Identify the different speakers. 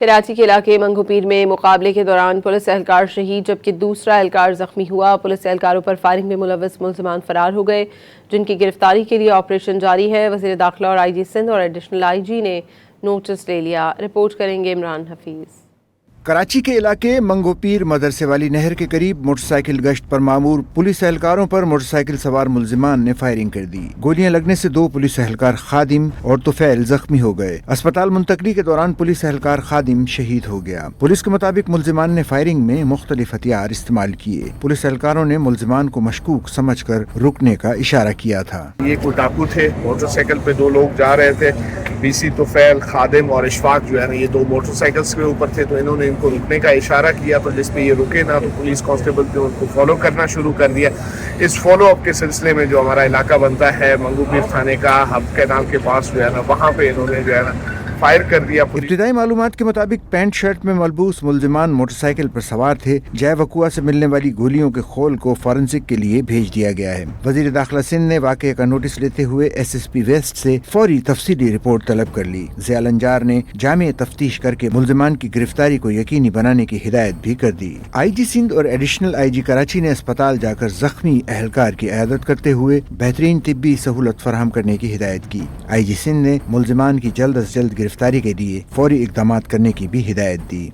Speaker 1: کراچی کے علاقے منگو پیر میں مقابلے کے دوران پولیس اہلکار شہید جبکہ دوسرا اہلکار زخمی ہوا۔ پولیس اہلکاروں پر فائرنگ میں ملوث ملزمان فرار ہو گئے جن کی گرفتاری کے لیے آپریشن جاری ہے۔ وزیر داخلہ اور آئی جی سندھ اور ایڈیشنل آئی جی نے نوٹس لے لیا۔ رپورٹ کریں گے عمران حفیظ۔
Speaker 2: کراچی کے علاقے منگو پیر مدرسے والی نہر کے قریب موٹر سائیکل گشت پر مامور پولیس اہلکاروں پر موٹر سائیکل سوار ملزمان نے فائرنگ کر دی۔ گولیاں لگنے سے 2 پولیس اہلکار خادم اور طفیل زخمی ہو گئے۔ اسپتال منتقلی کے دوران پولیس اہلکار خادم شہید ہو گیا۔ پولیس کے مطابق ملزمان نے فائرنگ میں مختلف ہتھیار استعمال کیے۔ پولیس اہلکاروں نے ملزمان کو مشکوک سمجھ کر رکنے کا اشارہ کیا تھا۔
Speaker 3: یہ کوئی ڈاکو تھے، موٹر سائیکل پہ 2 لوگ جا رہے تھے، بی سی طفیل خادم اور اشفاق جو ہے نا، یہ 2 موٹر سائیکلز کے اوپر تھے، تو انہوں نے ان کو رکنے کا اشارہ کیا، تو جس پہ یہ رکے نا تو پولیس کانسٹیبل نے ان کو فالو کرنا شروع کر دیا۔ اس فالو اپ کے سلسلے میں جو ہمارا علاقہ بنتا ہے منگو پیر تھانے کا ہب کینال کے پاس جو ہے نا، وہاں پہ انہوں نے جو ہے نا فائر کر دیا۔
Speaker 2: ابتدائی معلومات کے مطابق پینٹ شرٹ میں ملبوس ملزمان موٹر سائیکل پر سوار تھے۔ جائے وقوع سے ملنے والی گولیوں کے خول کو فورنسک کے لیے بھیج دیا گیا ہے۔ وزیر داخلہ سندھ نے واقعے کا نوٹس لیتے ہوئے ایس ایس پی ویسٹ سے فوری تفصیلی رپورٹ طلب کر لی۔ ضیاء الانجار نے جامع تفتیش کر کے ملزمان کی گرفتاری کو یقینی بنانے کی ہدایت بھی کر دی۔ آئی جی سندھ اور ایڈیشنل آئی جی کراچی نے اسپتال جا کر زخمی اہلکار کی عیادت کرتے ہوئے بہترین طبی سہولت فراہم کرنے کی ہدایت کی۔ آئی جی سندھ نے ملزمان کی جلد از جلد گرفتاری کے لیے فوری اقدامات کرنے کی بھی ہدایت دی۔